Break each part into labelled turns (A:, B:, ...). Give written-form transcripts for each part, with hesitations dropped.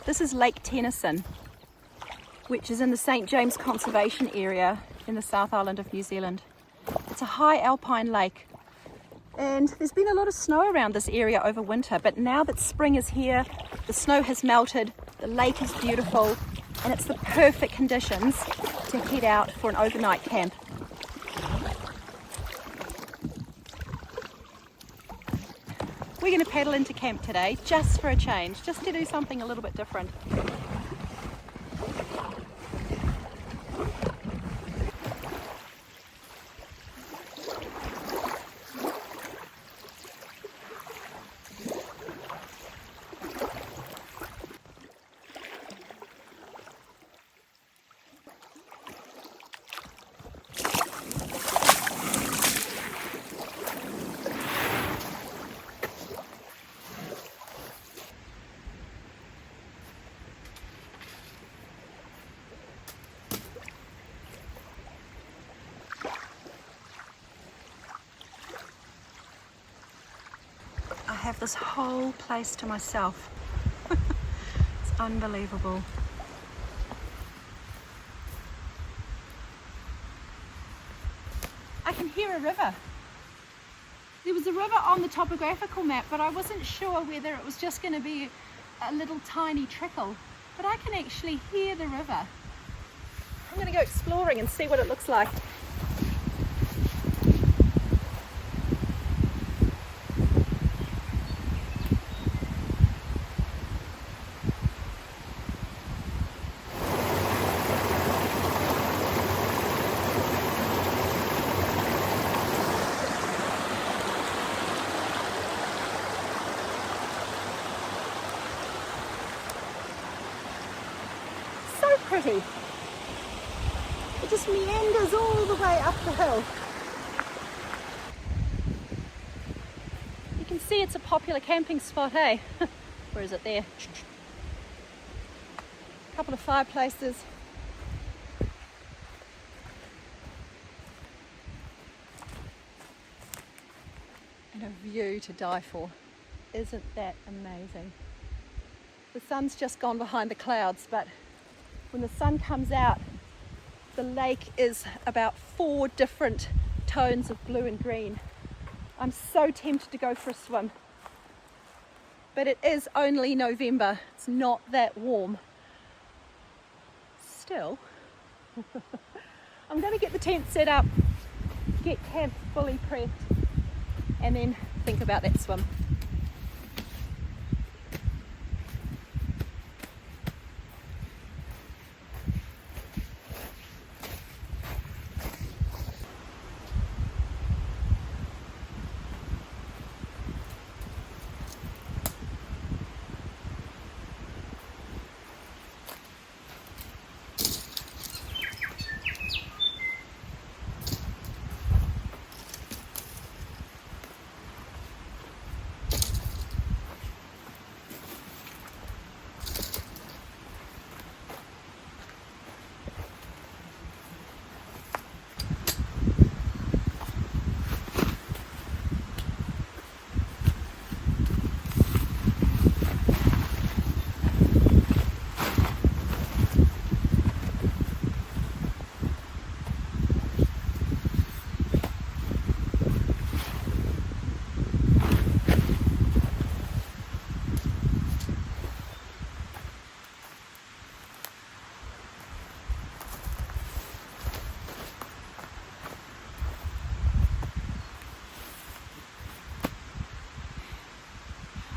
A: This is Lake Tennyson, which is in the St. James Conservation Area in the South Island of New Zealand. It's a high alpine lake, and there's been a lot of snow around this area over winter, but now that spring is here, the snow has melted, the lake is beautiful, and it's the perfect conditions to head out for an overnight camp. We're going to paddle into camp today just for a change, just to do something a little bit different. I have this whole place to myself. It's unbelievable. I can hear a river. There was a river on the topographical map, but I wasn't sure whether it was just going to be a little tiny trickle. But I can actually hear the river. I'm going to go exploring and see what it looks like. Pretty. It just meanders all the way up the hill. You can see it's a popular camping spot, eh? Where is it there? A couple of fireplaces. And a view to die for. Isn't that amazing? The sun's just gone behind the clouds, but when the sun comes out, the lake is about 4 different tones of blue and green. I'm so tempted to go for a swim, but it is only November. It's not that warm. Still, I'm going to get the tent set up, get camp fully prepped, and then think about that swim.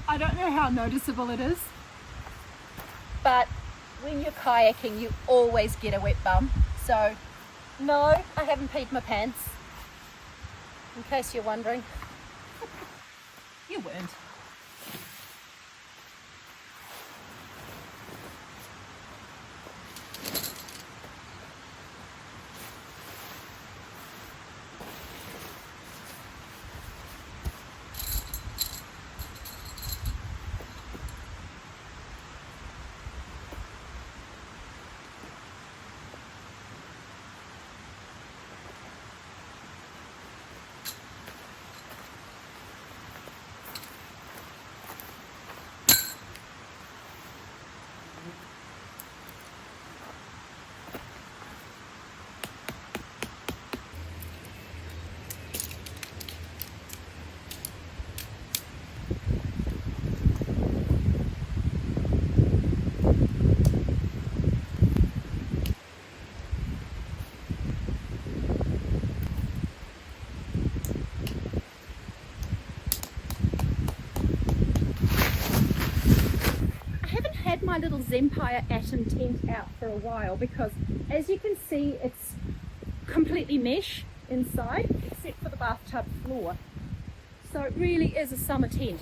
A: I don't know how noticeable it is, but when you're kayaking, you always get a wet bum. So, no, I haven't peed my pants, in case you're wondering. You weren't. little Zempire Atom tent out for a while because, as you can see, it's completely mesh inside except for the bathtub floor. So it really is a summer tent.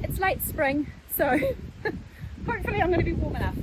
A: It's late spring, so hopefully I'm going to be warm enough.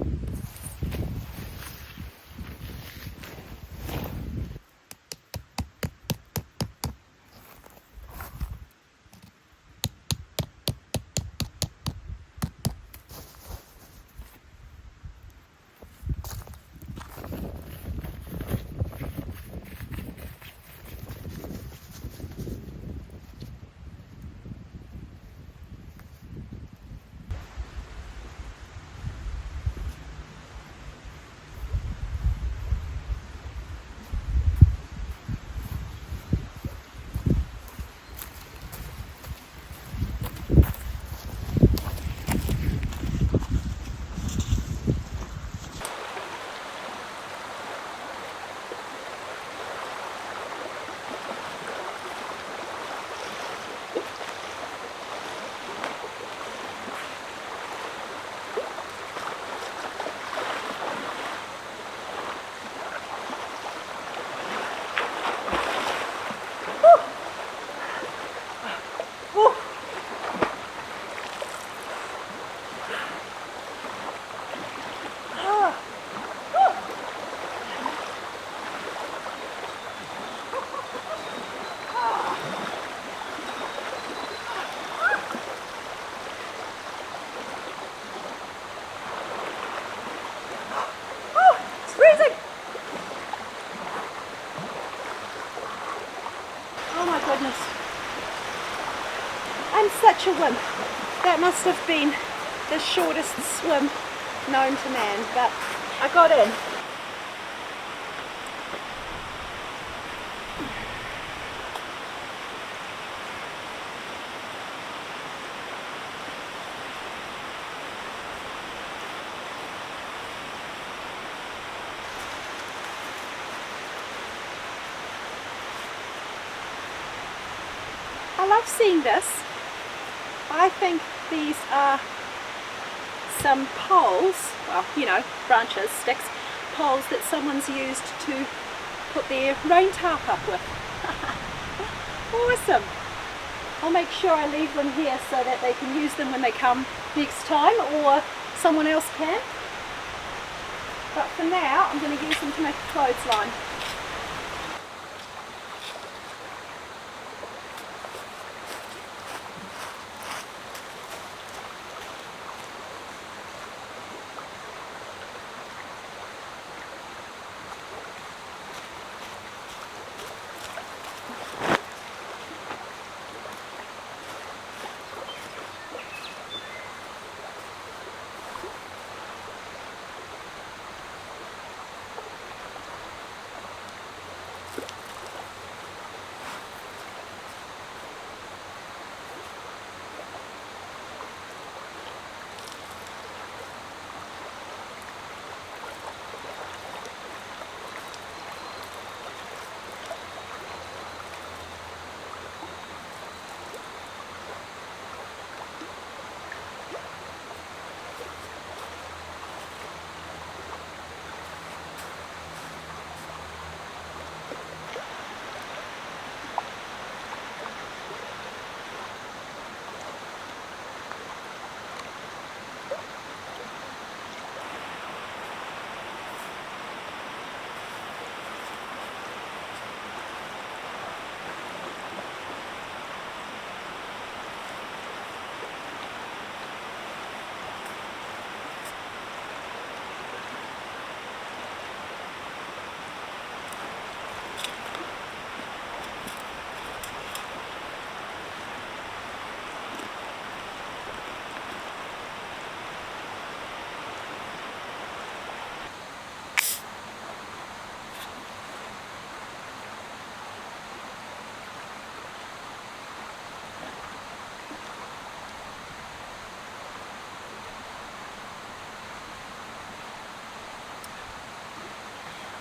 A: I'm such a wimp. That must have been the shortest swim known to man, but I got in. I love seeing this. I think these are some poles, well, you know, branches, sticks, poles that someone's used to put their rain tarp up with. Awesome! I'll make sure I leave them here so that they can use them when they come next time, or someone else can. But for now, I'm going to use them to make a clothesline.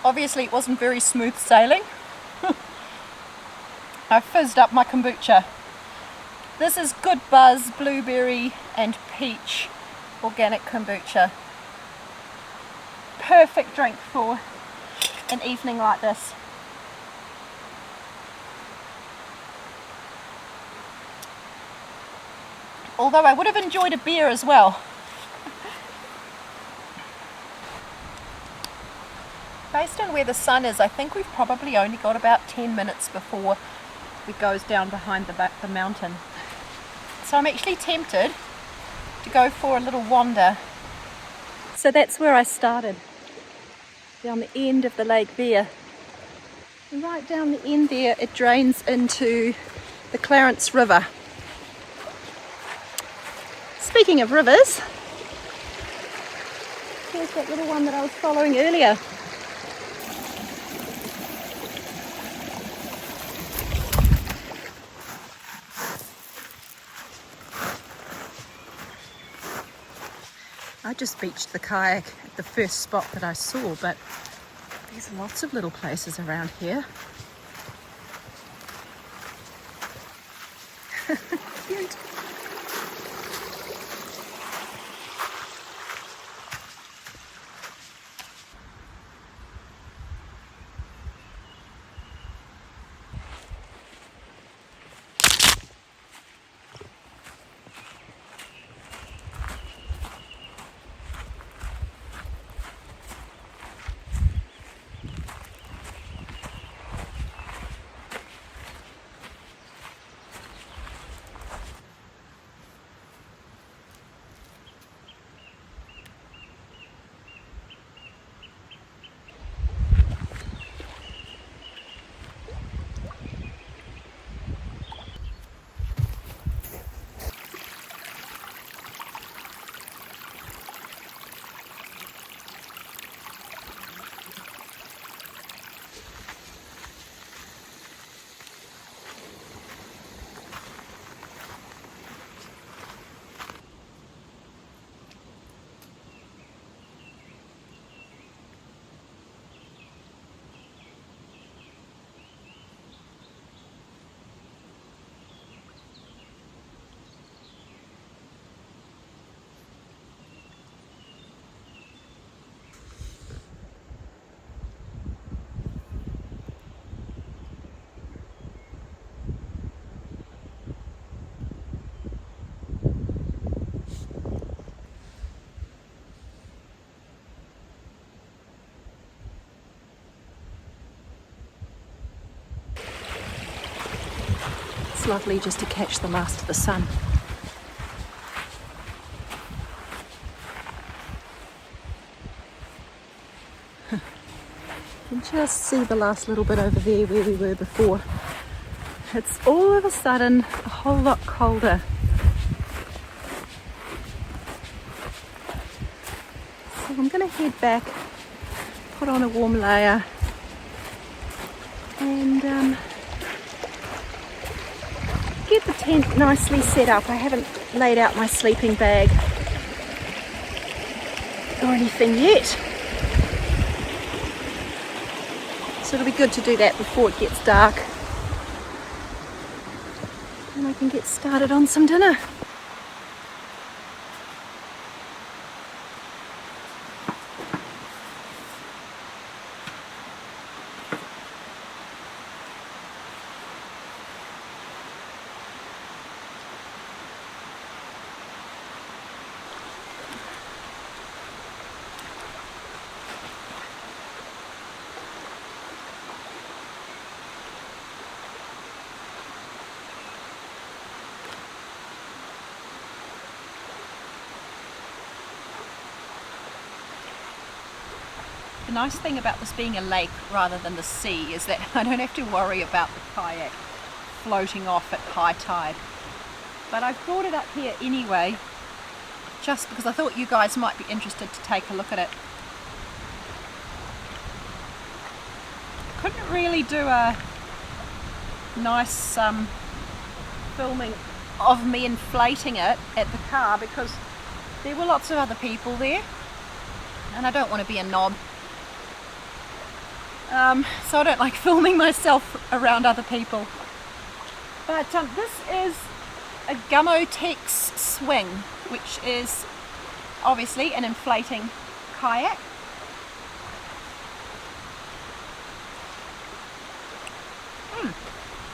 A: Obviously it wasn't very smooth sailing. I fizzed up my kombucha. This is good buzz, blueberry and peach organic kombucha. Perfect drink for an evening like this. Although I would have enjoyed a beer as well. Based on where the sun is, I think we've probably only got about 10 minutes before it goes down behind the mountain. So I'm actually tempted to go for a little wander. So that's where I started, down the end of the lake there. And right down the end there it drains into the Clarence River. Speaking of rivers, here's that little one that I was following earlier. I just beached the kayak at the first spot that I saw, but there's lots of little places around here. Cute. It's lovely just to catch the last of the sun. You can just see the last little bit over there where we were before. It's all of a sudden a whole lot colder. So I'm going to head back, put on a warm layer, and get the tent nicely set up. I haven't laid out my sleeping bag or anything yet. So it'll be good to do that before it gets dark. And I can get started on some dinner. The nice thing about this being a lake rather than the sea is that I don't have to worry about the kayak floating off at high tide. But I've brought it up here anyway, just because I thought you guys might be interested to take a look at it. Couldn't really do a nice filming of me inflating it at the car because there were lots of other people there and I don't want to be a knob. So I don't like filming myself around other people. But this is a Gummo Tex swing, which is obviously an inflating kayak.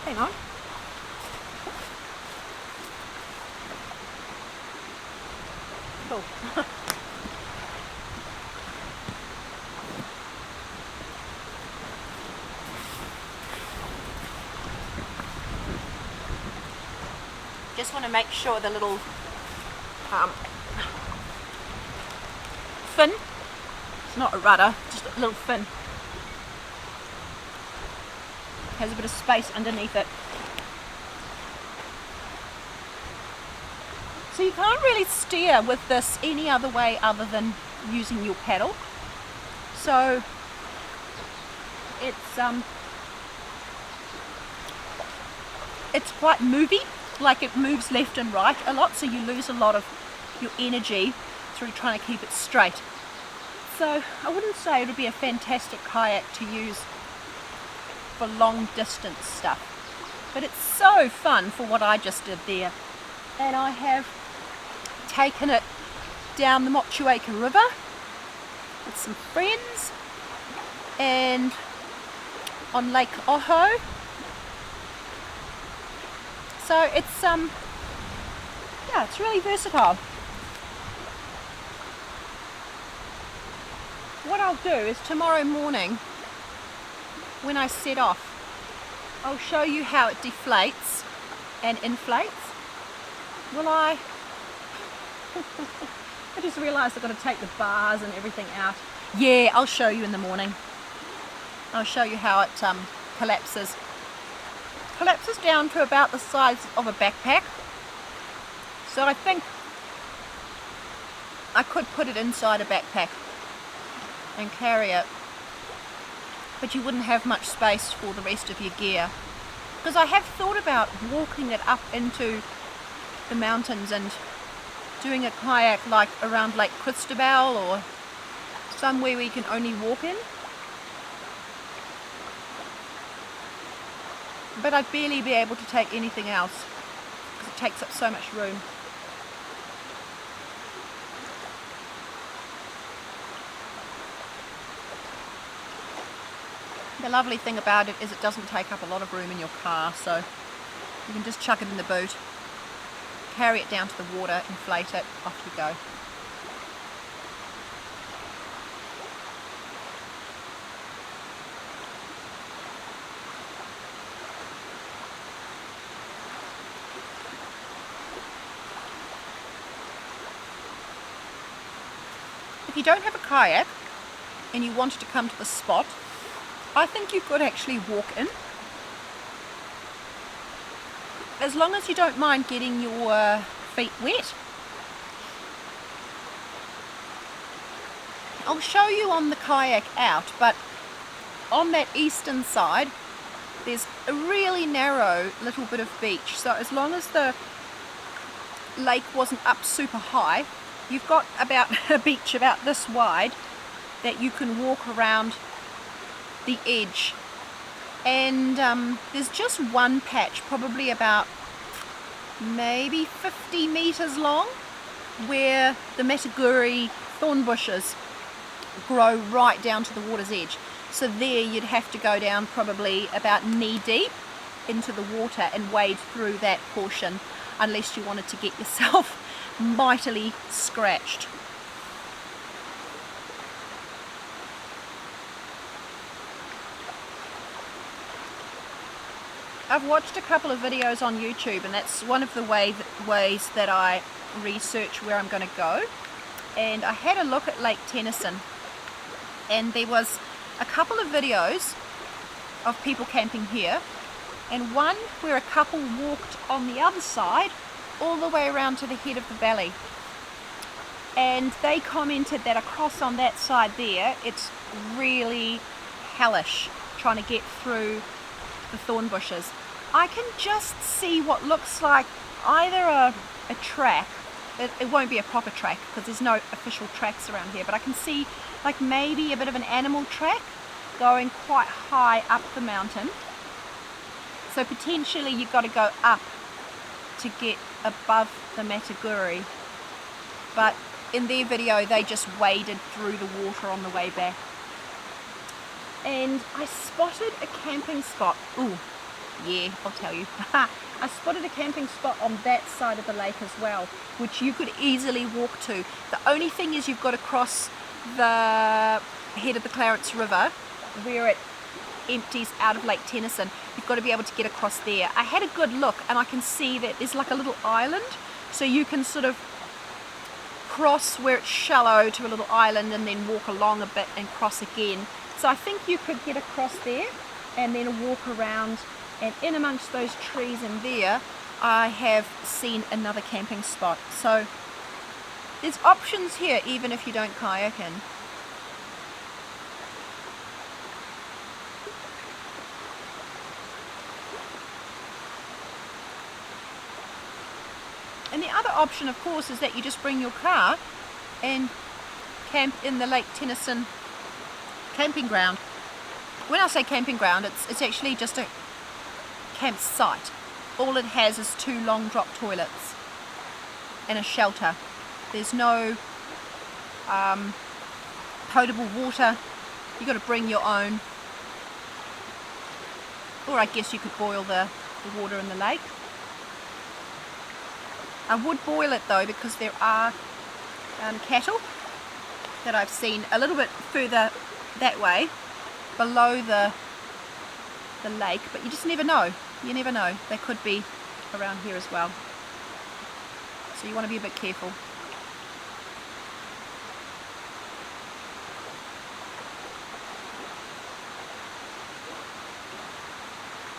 A: Hang on. Cool. Just want to make sure the little fin, it's not a rudder, just a little fin, has a bit of space underneath it. So you can't really steer with this any other way other than using your paddle. So it's quite movey, like it moves left and right a lot, so you lose a lot of your energy through trying to keep it straight. So I wouldn't say it would be a fantastic kayak to use for long distance stuff, but it's so fun for what I just did there. And I have taken it down the Motueka River with some friends and on Lake Oho. So it's yeah, it's really versatile. What I'll do is tomorrow morning when I set off, I'll show you how it deflates and inflates. Will I? I just realised I've got to take the bars and everything out. Yeah, I'll show you in the morning. I'll show you how it collapses. Collapses down to about the size of a backpack. So I think I could put it inside a backpack and carry it, but you wouldn't have much space for the rest of your gear. Because I have thought about walking it up into the mountains and doing a kayak like around Lake Cristobal or somewhere where you can only walk in. But I'd barely be able to take anything else because it takes up so much room. The lovely thing about it is it doesn't take up a lot of room in your car, so you can just chuck it in the boot, carry it down to the water, inflate it, off you go. If you don't have a kayak and you wanted to come to the spot, I think you could actually walk in. As long as you don't mind getting your feet wet. I'll show you on the kayak out, but on that eastern side there's a really narrow little bit of beach. So as long as the lake wasn't up super high, you've got about a beach about this wide that you can walk around the edge, and there's just one patch, probably about maybe 50 meters long, where the mataguri thorn bushes grow right down to the water's edge. So there you'd have to go down probably about knee deep into the water and wade through that portion, unless you wanted to get yourself mightily scratched. I've watched a couple of videos on YouTube, and that's one of the ways that I research where I'm going to go. And I had a look at Lake Tennyson, and there was a couple of videos of people camping here, and one where a couple walked on the other side all the way around to the head of the valley, and they commented that across on that side there it's really hellish trying to get through the thorn bushes. I can just see what looks like either a track. It won't be a proper track because there's no official tracks around here, but I can see like maybe a bit of an animal track going quite high up the mountain. So potentially you've got to go up to get above the mataguri, but in their video they just waded through the water on the way back. And I spotted a camping spot. Ooh, yeah, I'll tell you. I spotted a camping spot on that side of the lake as well, which you could easily walk to. The only thing is you've got to cross the head of the Clarence River where it empties out of Lake Tennyson. You've got to be able to get across there. I had a good look and I can see that there's like a little island, so you can sort of cross where it's shallow to a little island and then walk along a bit and cross again. So I think you could get across there and then walk around, and in amongst those trees in there I have seen another camping spot. So there's options here even if you don't kayak in. And the other option, of course, is that you just bring your car and camp in the Lake Tennyson camping ground. When I say camping ground, it's actually just a campsite. All it has is 2 long drop toilets and a shelter. There's no potable water. You've got to bring your own. Or I guess you could boil the water in the lake. I would boil it though, because there are cattle that I've seen a little bit further that way below the lake, but you just never know. You never know. They could be around here as well. So you want to be a bit careful.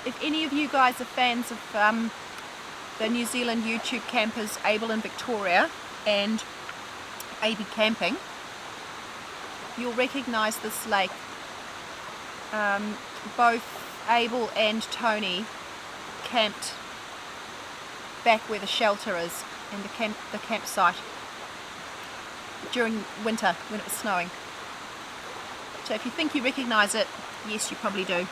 A: If any of you guys are fans of the New Zealand YouTube campers Abel and Victoria and AB Camping, you'll recognise this lake. Both Abel and Tony camped back where the shelter is and the campsite during winter when it was snowing. So if you think you recognise it, yes, you probably do.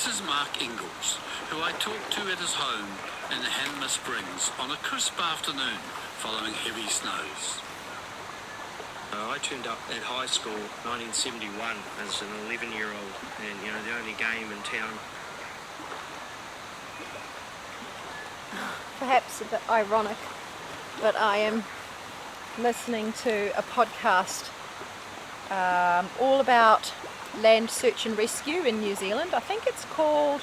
B: This is Mark Ingalls, who I talked to at his home in Hanmer Springs on a crisp afternoon following heavy snows.
C: I turned up at high school 1971 as an 11-year-old, and the only game in town.
A: Perhaps a bit ironic, but I am listening to a podcast all about land search and rescue in New Zealand. I think it's called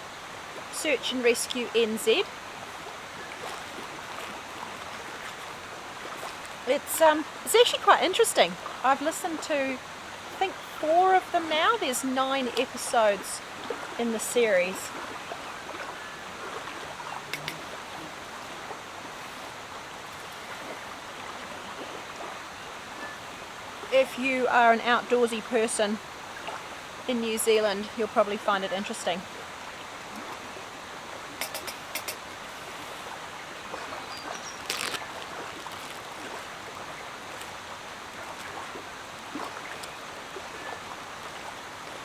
A: Search and Rescue NZ. It's actually quite interesting. I've listened to, I think, 4 of them now. There's 9 episodes in the series. If you are an outdoorsy person in New Zealand, you'll probably find it interesting.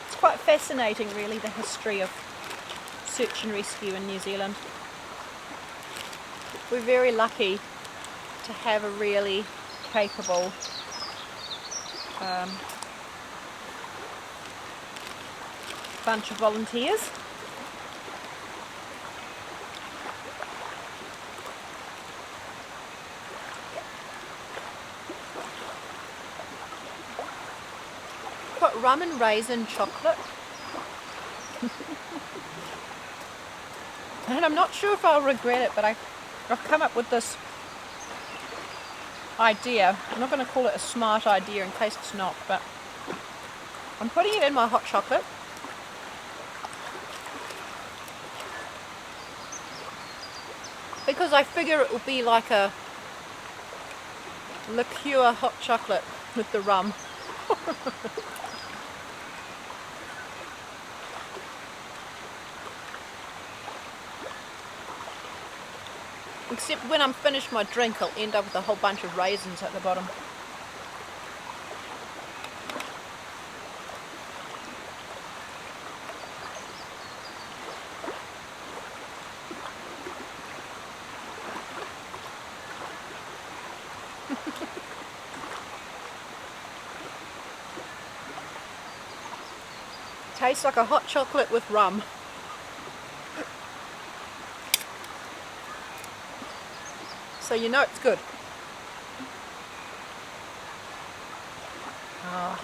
A: It's quite fascinating, really, the history of search and rescue in New Zealand. We're very lucky to have a really capable bunch of volunteers. Got rum and raisin chocolate. And I'm not sure if I'll regret it, but I've come up with this idea. I'm not going to call it a smart idea in case it's not, but I'm putting it in my hot chocolate. Because I figure it will be like a liqueur hot chocolate with the rum. Except when I'm finished my drink, I'll end up with a whole bunch of raisins at the bottom. Tastes like a hot chocolate with rum. So you know it's good. Ah.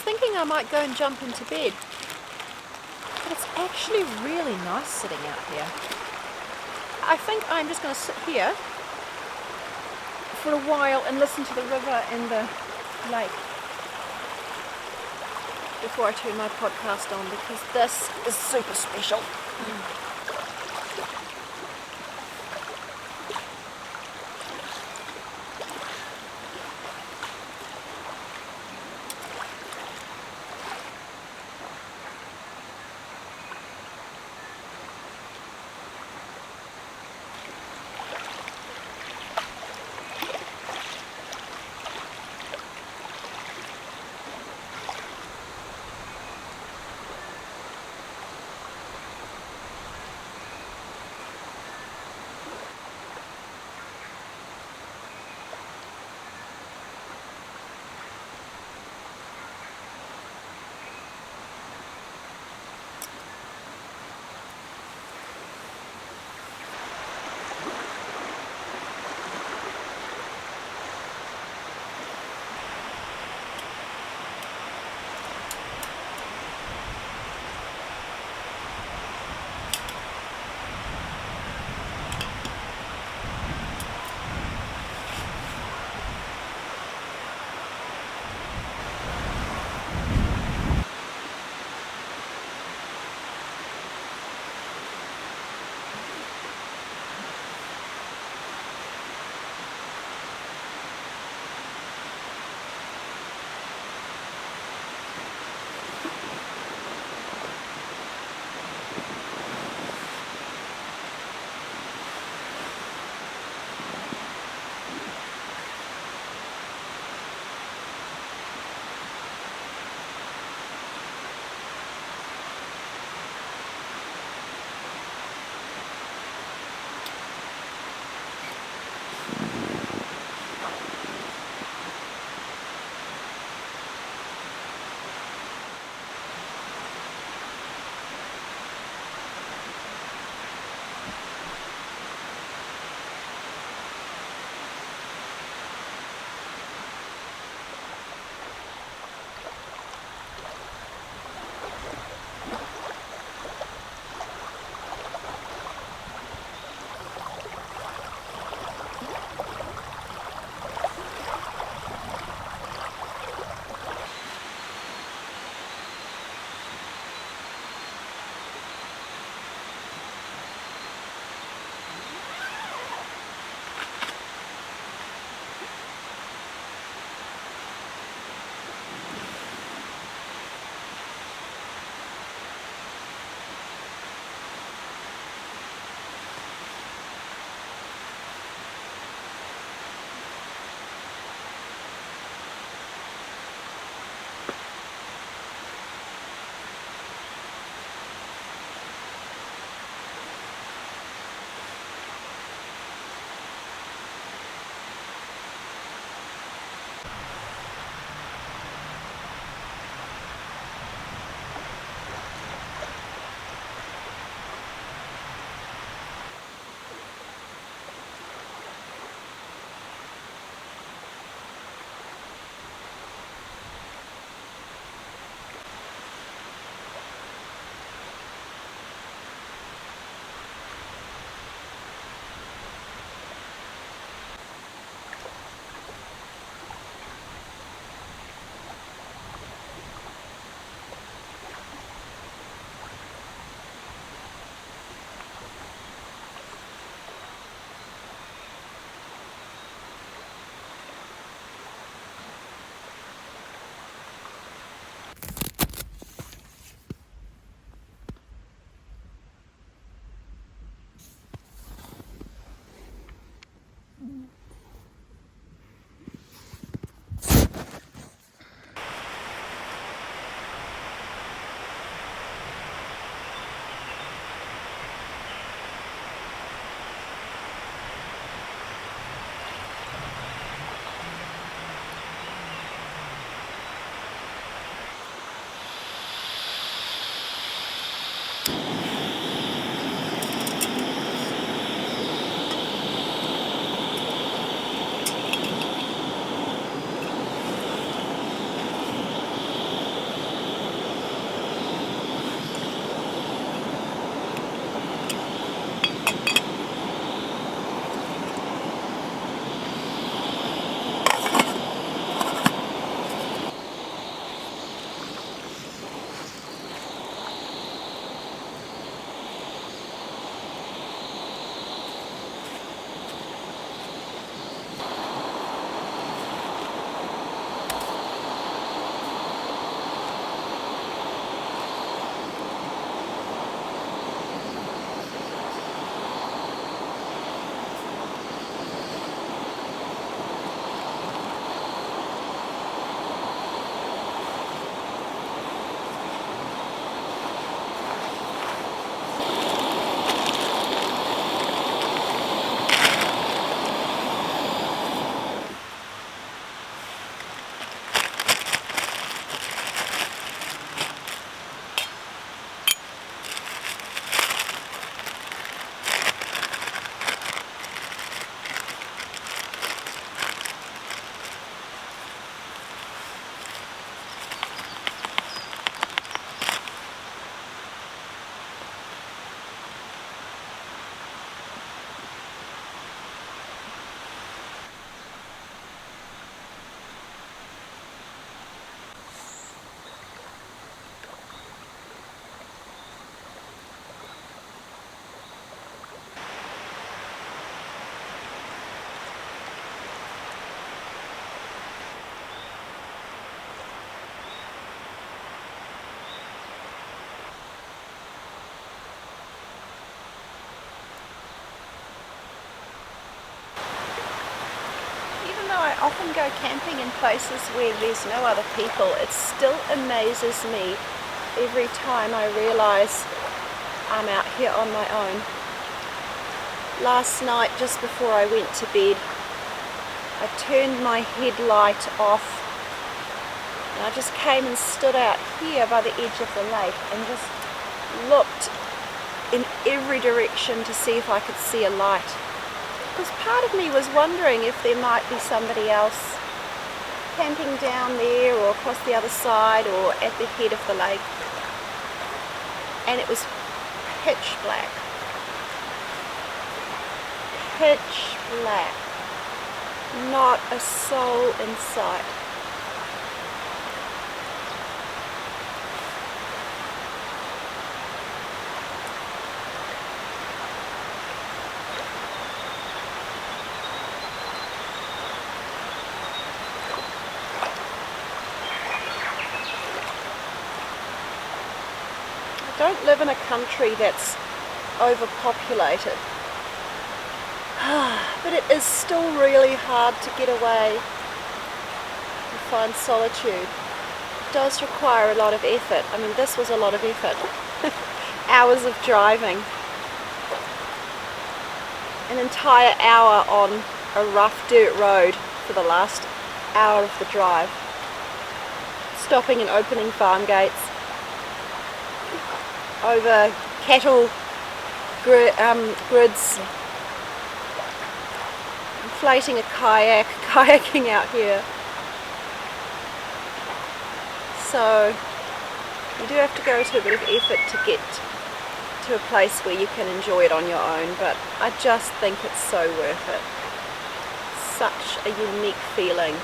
A: Thinking I might go and jump into bed, but it's actually really nice sitting out here. I think I'm just going to sit here for a while and listen to the river and the lake before I turn my podcast on, because this is super special. often go camping in places where there's no other people, it still amazes me every time I realise I'm out here on my own. Last night, just before I went to bed, I turned my headlight off and I just came and stood out here by the edge of the lake and just looked in every direction to see if I could see a light. Because part of me was wondering if there might be somebody else camping down there or across the other side or at the head of the lake. And it was pitch black. Pitch black. Not a soul in sight. I don't live in a country that's overpopulated. But it is still really hard to get away and find solitude. It does require a lot of effort. I mean, this was a lot of effort. Hours of driving. An entire hour on a rough dirt road for the last hour of the drive. Stopping and opening farm gates. Over cattle grids. Inflating a kayak, kayaking out here. So you do have to go to a bit of effort to get to a place where you can enjoy it on your own, but I just think it's so worth it. Such a unique feeling.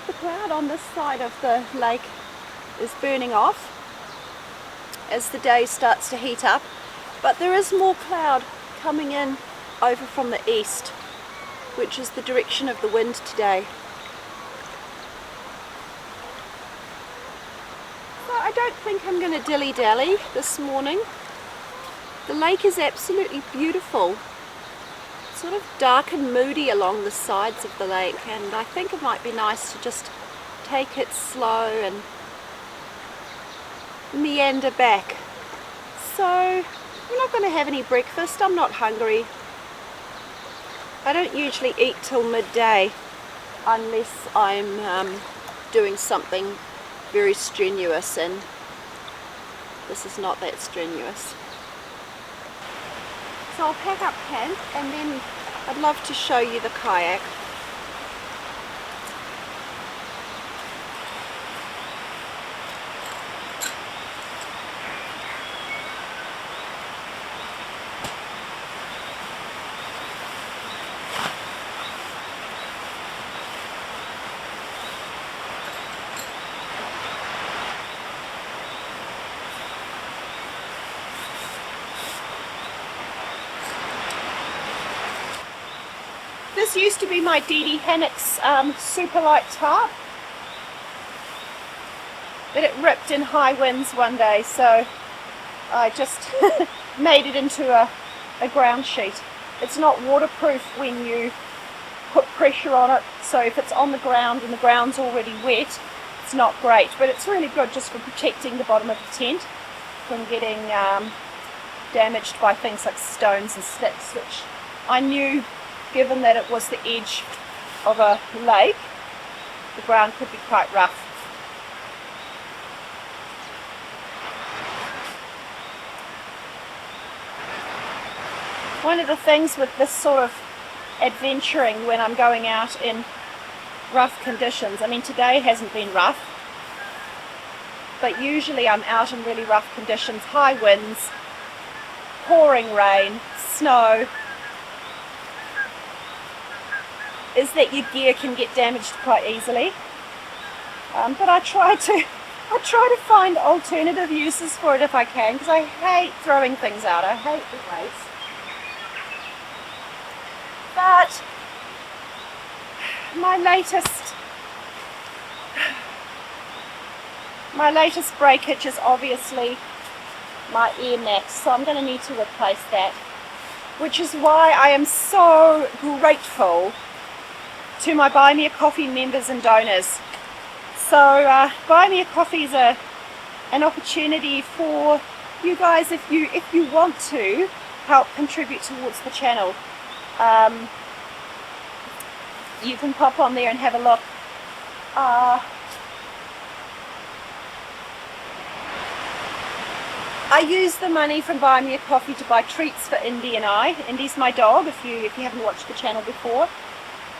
A: The cloud on this side of the lake is burning off as the day starts to heat up, but there is more cloud coming in over from the east, which is the direction of the wind today. So I don't think I'm going to dilly-dally this morning. The lake is absolutely beautiful. Sort of dark and moody along the sides of the lake, and I think it might be nice to just take it slow and meander back. So I'm not going to have any breakfast. I'm not hungry. I don't usually eat till midday unless I'm doing something very strenuous, and this is not that strenuous. So I'll pack up camp and then I'd love to show you the kayak. This used to be my Dee Hannock's super light tarp, but it ripped in high winds one day, so I just made it into a ground sheet. It's not waterproof when you put pressure on it, so if it's on the ground and the ground's already wet, it's not great, but it's really good just for protecting the bottom of the tent from getting damaged by things like stones and sticks, which I knew, given that it was the edge of a lake, the ground could be quite rough. one of the things with this sort of adventuring when I'm going out in rough conditions, I mean today hasn't been rough, but usually I'm out in really rough conditions, high winds, pouring rain, snow, is that your gear can get damaged quite easily. But I try to find alternative uses for it if I can, because I hate throwing things out. I hate the waste. But my latest breakage is obviously my Air Max, so I'm going to need to replace that, which is why I am so grateful to my Buy Me a Coffee members and donors. So Buy Me a Coffee is an opportunity for you guys if you want to help contribute towards the channel. You can pop on there and have a look. I use the money from Buy Me a Coffee to buy treats for Indy and I. Indy's my dog, if you haven't watched the channel before.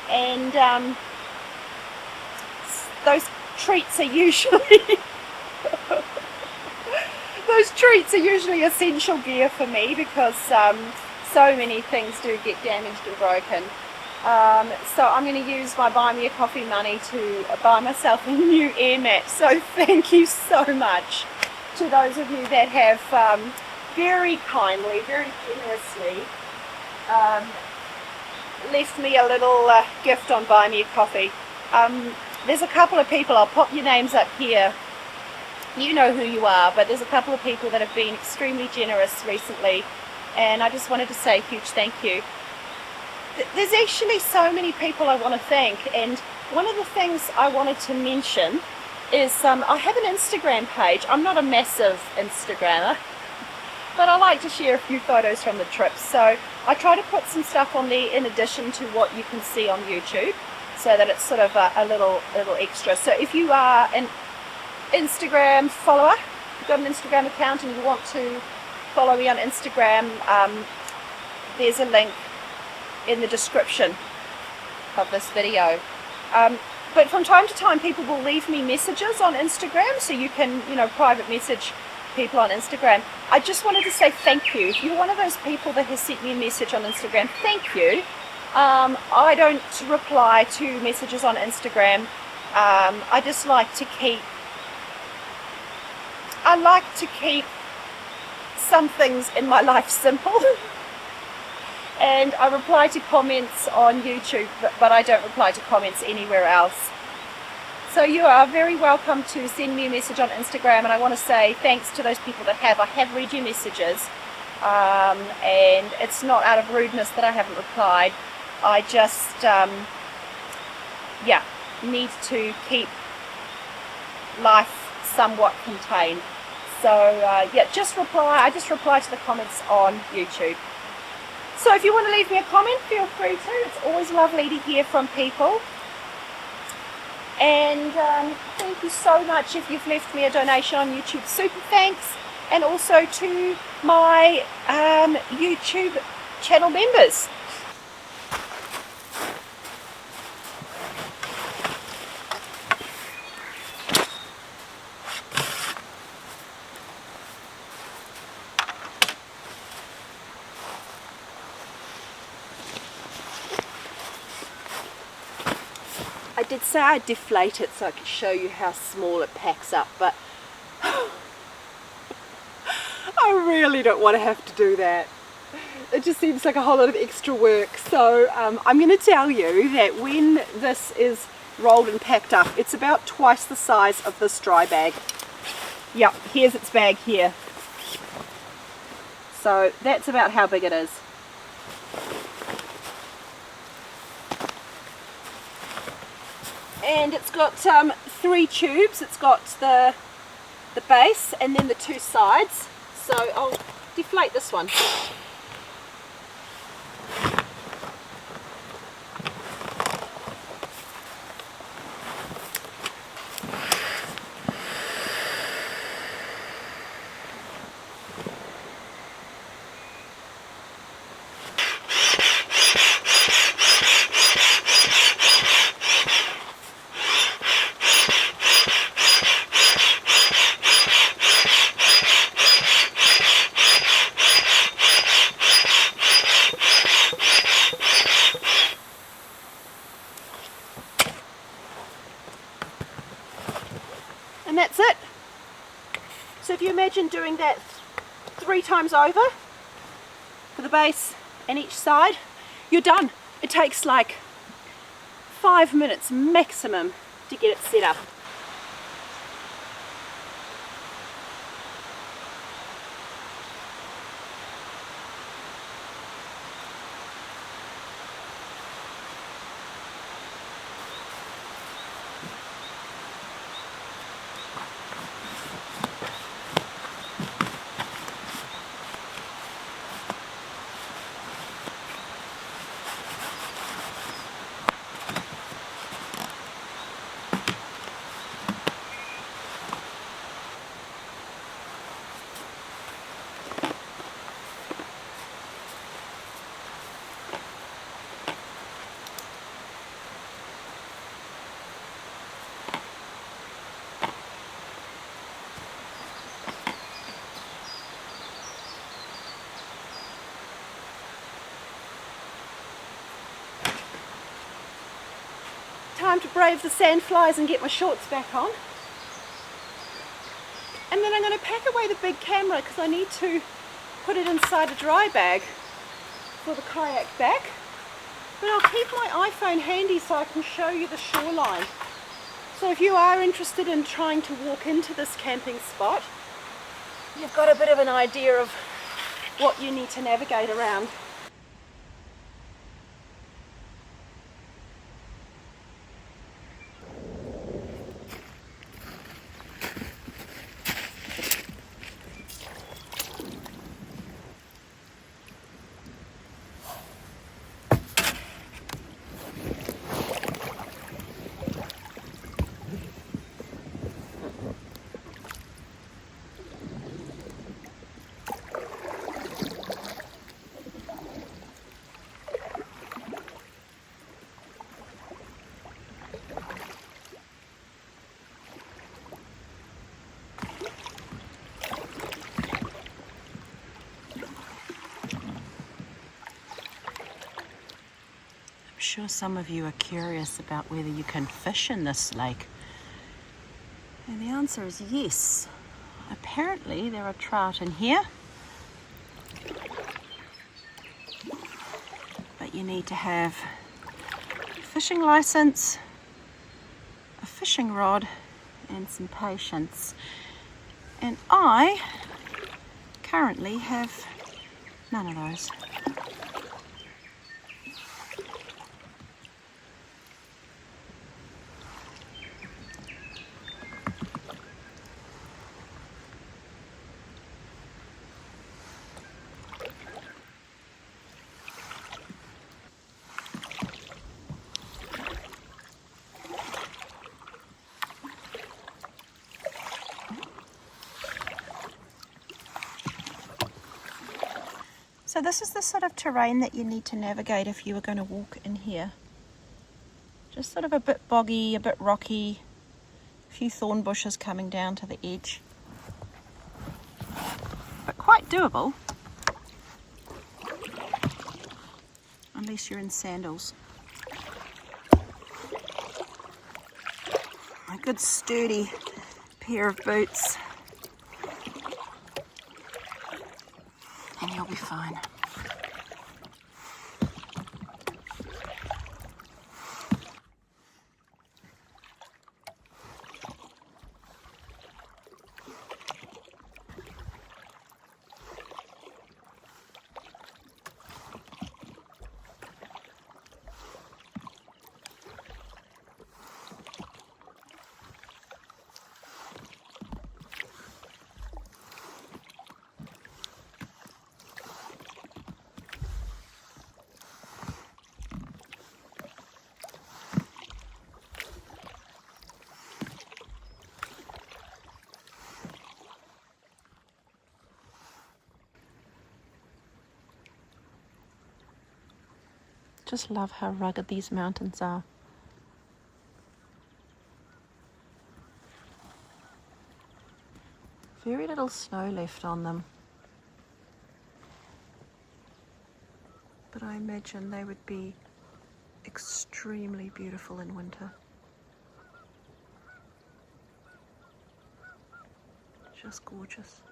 A: And those treats are usually essential gear for me, because so many things do get damaged and broken. So I'm going to use my Buy Me a Coffee money to buy myself a new air mat. So thank you so much to those of you that have very kindly, very generously left me a little gift on Buy Me a Coffee. There's a couple of people, I'll pop your names up here, you know who you are, but there's a couple of people that have been extremely generous recently, and I just wanted to say a huge thank you. There's actually so many people I want to thank, and one of the things I wanted to mention is I have an Instagram page. I'm not a massive Instagrammer, but I like to share a few photos from the trips, so I try to put some stuff on there in addition to what you can see on YouTube, so that it's sort of a little extra. So if you are an Instagram follower, you've got an Instagram account and you want to follow me on Instagram, there's a link in the description of this video. But from time to time people will leave me messages on Instagram, so you can, private message people on Instagram. I just wanted to say thank you. If you're one of those people that has sent me a message on Instagram, thank you. I don't reply to messages on Instagram. I just like to keep some things in my life simple. And I reply to comments on YouTube, but I don't reply to comments anywhere else. So you are very welcome to send me a message on Instagram, and I want to say thanks to those people that have. I have read your messages, and it's not out of rudeness that I haven't replied. I just, need to keep life somewhat contained. So just reply. I just reply to the comments on YouTube. So if you want to leave me a comment, feel free to. It's always lovely to hear from people. And thank you so much if you've left me a donation on YouTube. Super thanks. And also to my YouTube channel members. I did say I'd deflate it so I could show you how small it packs up, but I really don't want to have to do that. It just seems like a whole lot of extra work. So I'm going to tell you that when this is rolled and packed up, it's about twice the size of this dry bag. Yep, here's its bag here. So that's about how big it is. And it's got 3 tubes. It's got the base and then the 2 sides. So I'll deflate this one. doing that 3 times over for the base and each side, you're done. It takes like 5 minutes maximum to get it set up. Time to brave the sandflies and get my shorts back on. And then I'm going to pack away the big camera because I need to put it inside a dry bag for the kayak back. But I'll keep my iPhone handy so I can show you the shoreline. So if you are interested in trying to walk into this camping spot, you've got a bit of an idea of what you need to navigate around.
D: I'm sure some of you are curious about whether you can fish in this lake. And the answer is yes. Apparently there are trout in here, but you need to have a fishing license, a fishing rod, and some patience. And I currently have none of those. So this is the sort of terrain that you need to navigate if you were going to walk in here. Just sort of a bit boggy, a bit rocky, a few thorn bushes coming down to the edge. But quite doable, unless you're in sandals. A good sturdy pair of boots, and you'll be fine. Just love how rugged these mountains are. Very little snow left on them, but I imagine they would be extremely beautiful in winter. Just gorgeous.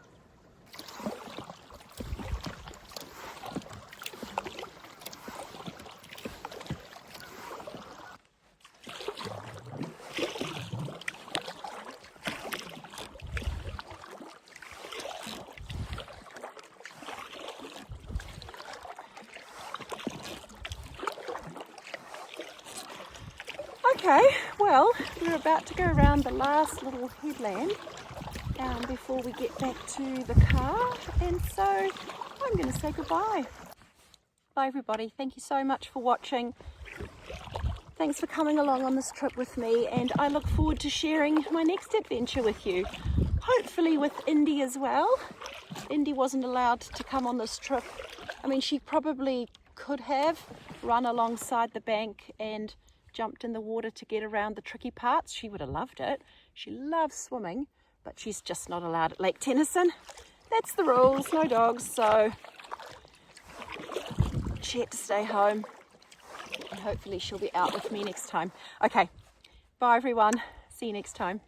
D: Okay, well, we're about to go around the last little headland before we get back to the car, and so I'm going to say goodbye. Bye everybody, thank you so much for watching. Thanks for coming along on this trip with me, and I look forward to sharing my next adventure with you. Hopefully with Indy as well. Indy wasn't allowed to come on this trip. I mean, she probably could have run alongside the bank and jumped in the water to get around the tricky parts. She would have loved it. She loves swimming, but she's just not allowed at Lake Tennyson. That's the rules, no dogs, so she had to stay home, and hopefully she'll be out with me next time. Okay, bye everyone, see you next time.